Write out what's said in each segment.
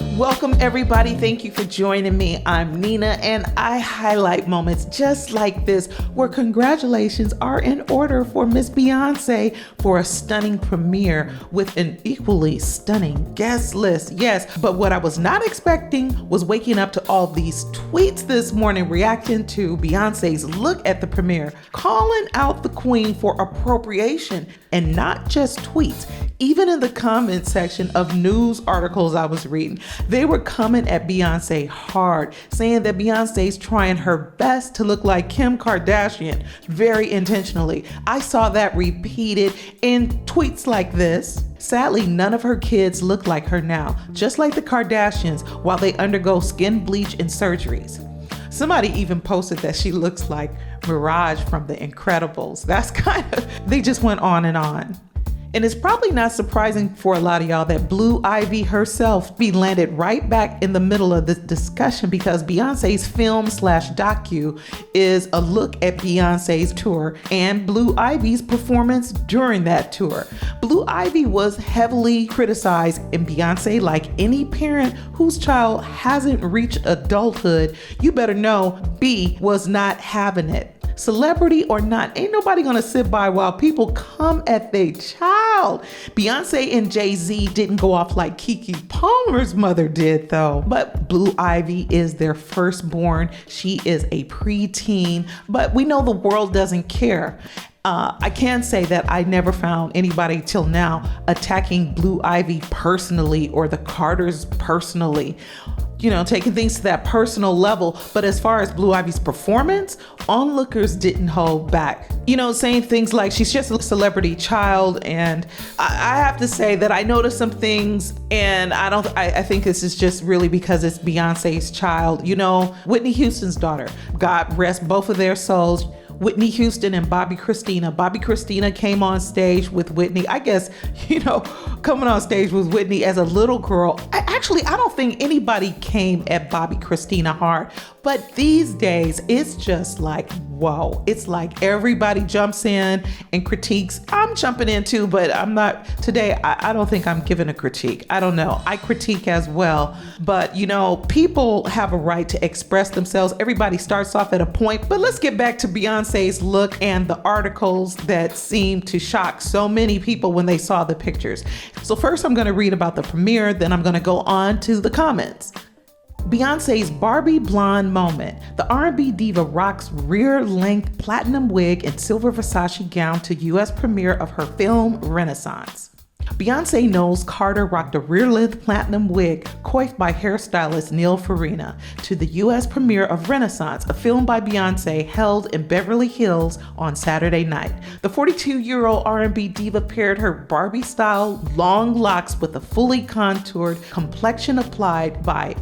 Welcome everybody. Thank you for joining me. I'm Nina and I highlight moments just like this where congratulations are in order for Miss Beyonce for a stunning premiere with an equally stunning guest list. Yes, but what I was not expecting was waking up to all these tweets this morning reacting to Beyonce's look at the premiere, calling out the queen for appropriation, and not just tweets. Even in the comment section of news articles I was reading, they were coming at Beyonce hard, saying that Beyonce's trying her best to look like Kim Kardashian, very intentionally. I saw that repeated in tweets like this. Sadly, none of her kids look like her now, just like the Kardashians, while they undergo skin bleach and surgeries. Somebody even posted that she looks like Mirage from The Incredibles. That's they just went on and on. And it's probably not surprising for a lot of y'all that Blue Ivy herself be landed right back in the middle of this discussion because Beyonce's film/docu is a look at Beyonce's tour and Blue Ivy's performance during that tour. Blue Ivy was heavily criticized, and Beyonce, like any parent whose child hasn't reached adulthood, you better know B was not having it. Celebrity or not, ain't nobody gonna sit by while people come at their child. Beyonce and Jay-Z didn't go off like Keke Palmer's mother did though. But Blue Ivy is their firstborn. She is a preteen, but we know the world doesn't care. I can say that I never found anybody till now attacking Blue Ivy personally or the Carters personally, taking things to that personal level. But as far as Blue Ivy's performance, onlookers didn't hold back. Saying things like she's just a celebrity child. And I have to say that I noticed some things, and I think this is just really because it's Beyonce's child. Whitney Houston's daughter, God rest both of their souls. Whitney Houston and Bobby Christina. Bobby Christina came on stage with Whitney. I guess, coming on stage with Whitney as a little girl. I don't think anybody came at Bobby Christina hard. But these days, it's just like, whoa. It's like everybody jumps in and critiques. I'm jumping in too, but I'm not today. I don't think I'm giving a critique. I don't know. I critique as well. But, people have a right to express themselves. Everybody starts off at a point. But let's get back to Beyonce's look and the articles that seemed to shock so many people when they saw the pictures. So first, I'm going to read about the premiere. Then I'm going to go on to the comments. Beyonce's Barbie blonde moment. The R&B diva rocks rear-length platinum wig and silver Versace gown to U.S. premiere of her film Renaissance. Beyonce Knowles Carter rocked a rear-length platinum wig coiffed by hairstylist Neil Farina to the U.S. premiere of Renaissance, a film by Beyonce held in Beverly Hills on Saturday night. The 42-year-old R&B diva paired her Barbie-style long locks with a fully contoured complexion applied by...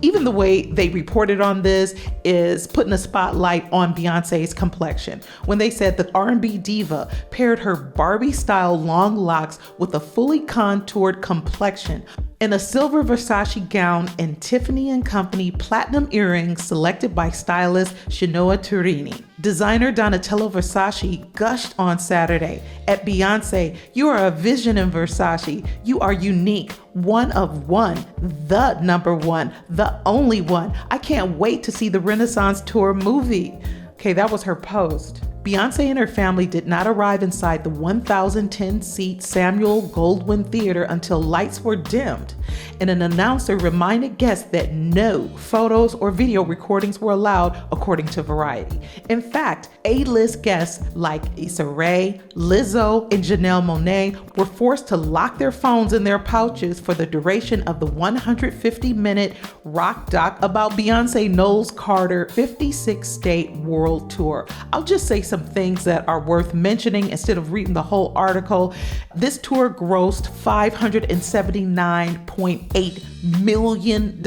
Even the way they reported on this is putting a spotlight on Beyonce's complexion. When they said the R&B diva paired her Barbie-style long locks with a fully contoured complexion in a silver Versace gown and Tiffany & Company platinum earrings selected by stylist Shinoa Turini. Designer Donatella Versace gushed on Saturday, "At Beyonce, you are a vision in Versace. You are unique, one of one, the number one, the only one. I can't wait to see the Renaissance Tour movie." Okay, that was her post. Beyonce and her family did not arrive inside the 1,010-seat Samuel Goldwyn Theater until lights were dimmed, and an announcer reminded guests that no photos or video recordings were allowed, according to Variety. In fact, A-list guests like Issa Rae, Lizzo, and Janelle Monae were forced to lock their phones in their pouches for the duration of the 150-minute rock doc about Beyonce Knowles Carter 56-state world tour. I'll just say some things that are worth mentioning instead of reading the whole article. This tour grossed $579.8 million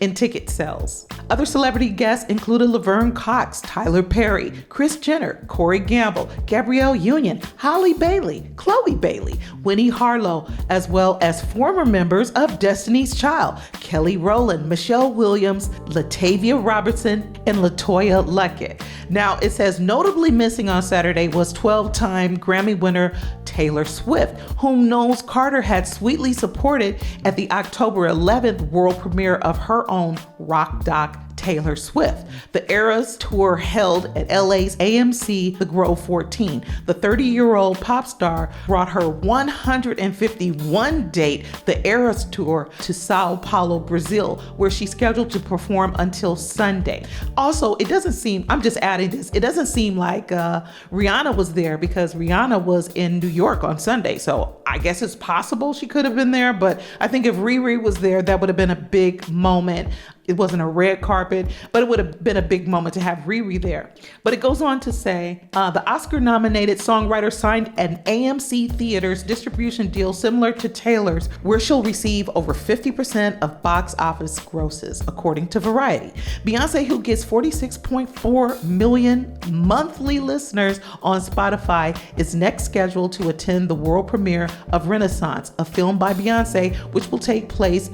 in ticket sales. Other celebrity guests included Laverne Cox, Tyler Perry, Kris Jenner, Corey Gamble, Gabrielle Union, Halle Bailey, Chloe Bailey, Winnie Harlow, as well as former members of Destiny's Child, Kelly Rowland, Michelle Williams, Latavia Robertson, and LaToya Luckett. Now, it says notably missing on Saturday was 12-time Grammy winner Taylor Swift, whom Knowles Carter had sweetly supported at the October 11th world premiere of her own rock doc, Taylor Swift. The Eras tour held at LA's AMC The Grove 14. The 30-year-old pop star brought her 151 date, the Eras tour, to Sao Paulo, Brazil, where she's scheduled to perform until Sunday. Also, it doesn't seem, I'm just adding this, it doesn't seem like Rihanna was there because Rihanna was in New York on Sunday. So I guess it's possible she could have been there, but I think if Riri was there, that would have been a big moment. It wasn't a red carpet, but it would have been a big moment to have Riri there. But it goes on to say, the Oscar-nominated songwriter signed an AMC Theaters distribution deal similar to Taylor's, where she'll receive over 50% of box office grosses, according to Variety. Beyonce, who gets 46.4 million monthly listeners on Spotify, is next scheduled to attend the world premiere of Renaissance, a film by Beyonce, which will take place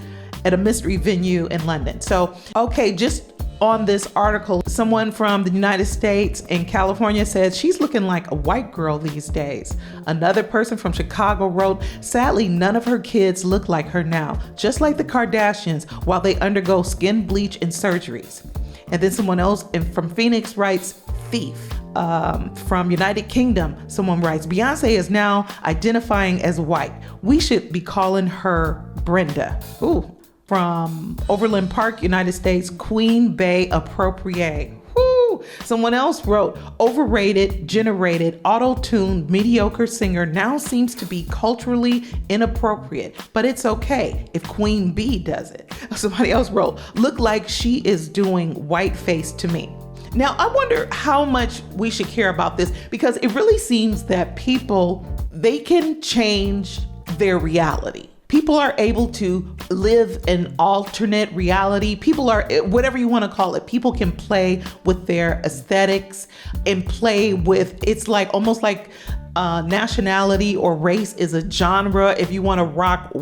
at a mystery venue in London. So, okay, just on this article, someone from the United States and California said she's looking like a white girl these days. Another person from Chicago wrote, sadly, none of her kids look like her now, just like the Kardashians, while they undergo skin bleach and surgeries. And then someone else from Phoenix writes, thief. From United Kingdom, someone writes, Beyonce is now identifying as white. We should be calling her Brenda. Ooh. From Overland Park, United States, Queen Bey appropriate. Woo! Someone else wrote, overrated, generated, auto-tuned, mediocre singer now seems to be culturally inappropriate, but it's okay if Queen Bee does it. Somebody else wrote, look like she is doing whiteface to me. Now, I wonder how much we should care about this, because it really seems that people, they can change their reality. People are able to live an alternate reality. People are, whatever you want to call it, people can play with their aesthetics and play with, it's like almost like nationality or race is a genre. If you want to rock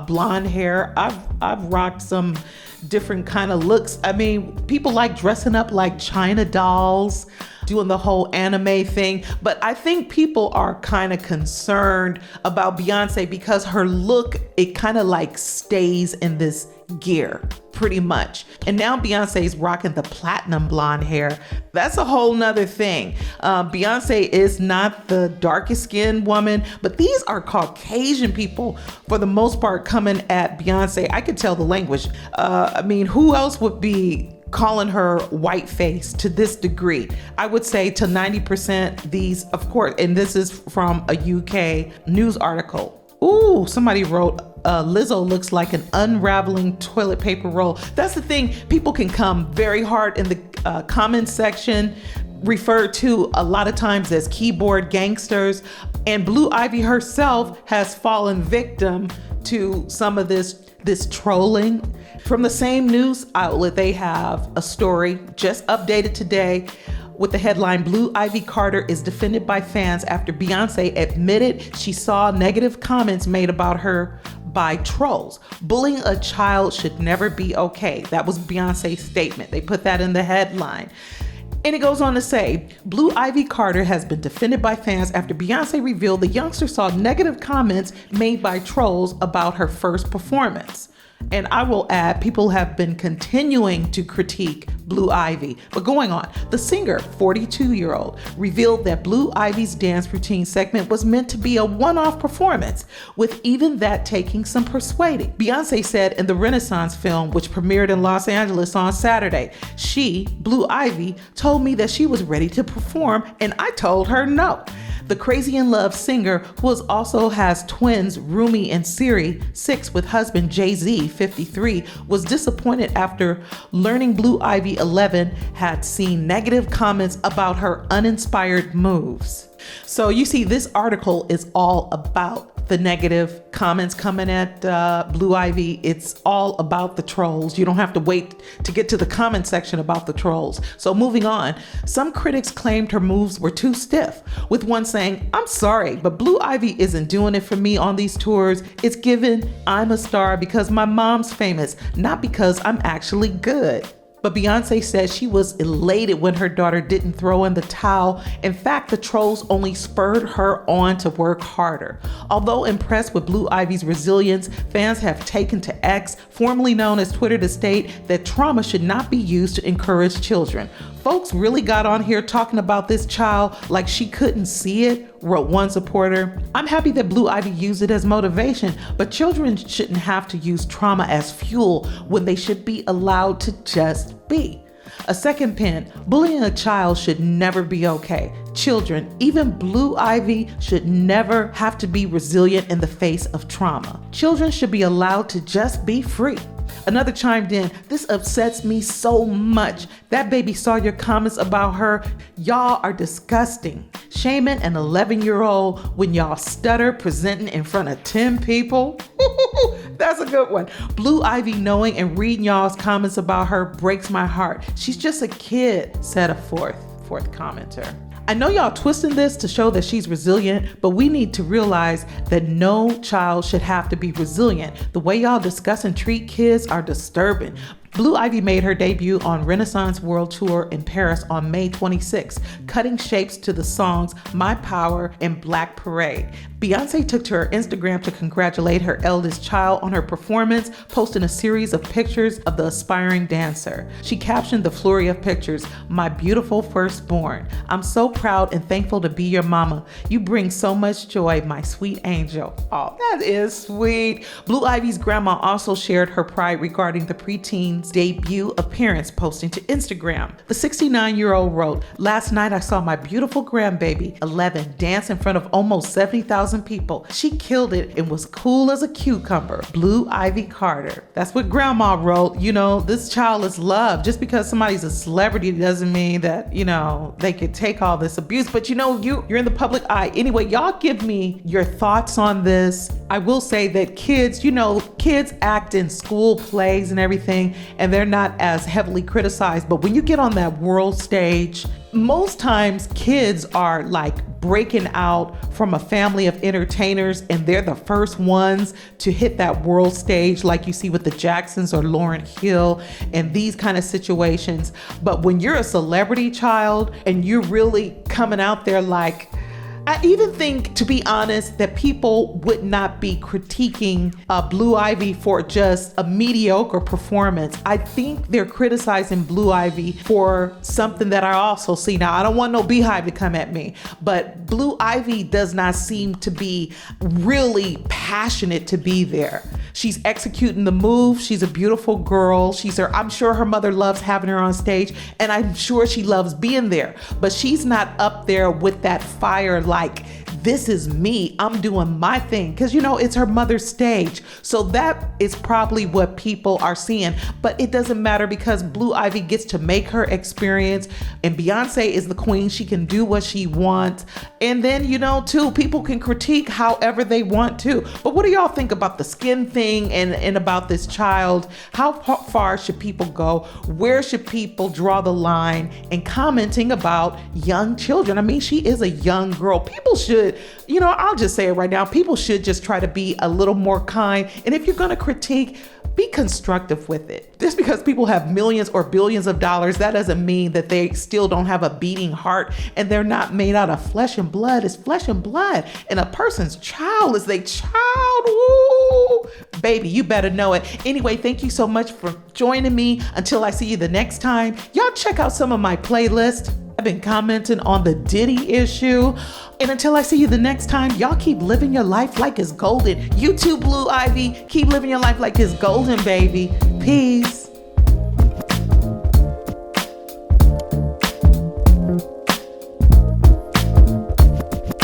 blonde hair, I've rocked some different kind of looks. I mean, people like dressing up like China dolls, doing the whole anime thing. But I think people are kind of concerned about Beyonce because her look, it kind of like stays in this gear pretty much. And now Beyonce's rocking the platinum blonde hair. That's a whole nother thing. Beyonce is not the darkest skinned woman, but these are Caucasian people for the most part coming at Beyonce. I could tell the language. I mean, who else would be calling her whiteface to this degree? I would say to 90% these, of course, and this is from a UK news article. Ooh, somebody wrote, Lizzo looks like an unraveling toilet paper roll. That's the thing. People can come very hard in the comment section, referred to a lot of times as keyboard gangsters. And Blue Ivy herself has fallen victim to some of this trolling. From the same news outlet, they have a story just updated today with the headline, Blue Ivy Carter is defended by fans after Beyonce admitted she saw negative comments made about her by trolls. Bullying a child should never be okay. That was Beyonce's statement. They put that in the headline. And it goes on to say, Blue Ivy Carter has been defended by fans after Beyonce revealed the youngster saw negative comments made by trolls about her first performance. And I will add, people have been continuing to critique Blue Ivy. But going on, the singer, 42-year-old, revealed that Blue Ivy's dance routine segment was meant to be a one-off performance, with even that taking some persuading. Beyonce said in the Renaissance film, which premiered in Los Angeles on Saturday, she, Blue Ivy, told me that she was ready to perform, and I told her no. The Crazy in Love singer, who also has twins Rumi and Siri, 6, with husband Jay-Z, 53, was disappointed after learning Blue Ivy, 11, had seen negative comments about her uninspired moves. So you see, this article is all about the negative comments coming at Blue Ivy. It's all about the trolls. You don't have to wait to get to the comment section about the trolls. So moving on, some critics claimed her moves were too stiff, with one saying, "I'm sorry, but Blue Ivy isn't doing it for me on these tours. It's given I'm a star because my mom's famous, not because I'm actually good." But Beyonce says she was elated when her daughter didn't throw in the towel. In fact, the trolls only spurred her on to work harder. Although impressed with Blue Ivy's resilience, fans have taken to X, formerly known as Twitter, to state that trauma should not be used to encourage children. "Folks really got on here talking about this child like she couldn't see it," wrote one supporter. "I'm happy that Blue Ivy used it as motivation, but children shouldn't have to use trauma as fuel when they should be allowed to just be." A second pin, "Bullying a child should never be okay. Children, even Blue Ivy, should never have to be resilient in the face of trauma. Children should be allowed to just be free." Another chimed in, "This upsets me so much. That baby saw your comments about her. Y'all are disgusting. Shaming an 11-year-old when y'all stutter presenting in front of 10 people." That's a good one. "Blue Ivy knowing and reading y'all's comments about her breaks my heart. She's just a kid," said a fourth commenter. "I know y'all twisting this to show that she's resilient, but we need to realize that no child should have to be resilient. The way y'all discuss and treat kids are disturbing." Blue Ivy made her debut on Renaissance World Tour in Paris on May 26, cutting shapes to the songs My Power and Black Parade. Beyonce took to her Instagram to congratulate her eldest child on her performance, posting a series of pictures of the aspiring dancer. She captioned the flurry of pictures, "My beautiful firstborn. I'm so proud and thankful to be your mama. You bring so much joy, my sweet angel." Oh, that is sweet. Blue Ivy's grandma also shared her pride regarding the preteen's debut appearance, posting to Instagram. The 69-year-old wrote, "Last night I saw my beautiful grandbaby, 11, dance in front of almost 70,000 people. She killed it and was cool as a cucumber. Blue Ivy Carter." That's what grandma wrote. You know, this child is loved. Just because somebody's a celebrity doesn't mean that, they could take all this abuse. But you're in the public eye. Anyway, y'all give me your thoughts on this. I will say that kids act in school plays and everything, and they're not as heavily criticized. But when you get on that world stage, most times kids are like breaking out from a family of entertainers, and they're the first ones to hit that world stage, like you see with the Jacksons or Lauryn Hill and these kind of situations. But when you're a celebrity child and you're really coming out there, like, I even think, to be honest, that people would not be critiquing Blue Ivy for just a mediocre performance. I think they're criticizing Blue Ivy for something that I also see. Now, I don't want no beehive to come at me, but Blue Ivy does not seem to be really passionate to be there. She's executing the move. She's a beautiful girl. I'm sure her mother loves having her on stage, and I'm sure she loves being there, but she's not up there with that fire like, "This is me, I'm doing my thing," because it's her mother's stage. So that is probably what people are seeing, but it doesn't matter because Blue Ivy gets to make her experience, and Beyonce is the queen. She can do what she wants. And then, too, people can critique however they want to. But what do y'all think about the skin thing and about this child? How far should people go? Where should people draw the line in commenting about young children? I mean, she is a young girl. People should, I'll just say it right now, people should just try to be a little more kind. And if you're going to critique, be constructive with it. Just because people have millions or billions of dollars, that doesn't mean that they still don't have a beating heart and they're not made out of flesh and blood. It's flesh and blood. And a person's child is their child. Woo! Baby, you better know it. Anyway, thank you so much for joining me. Until I see you the next time, y'all check out some of my playlists. I've been commenting on the Diddy issue. And until I see you the next time, y'all keep living your life like it's golden. You too, Blue Ivy. Keep living your life like it's golden, baby. Peace.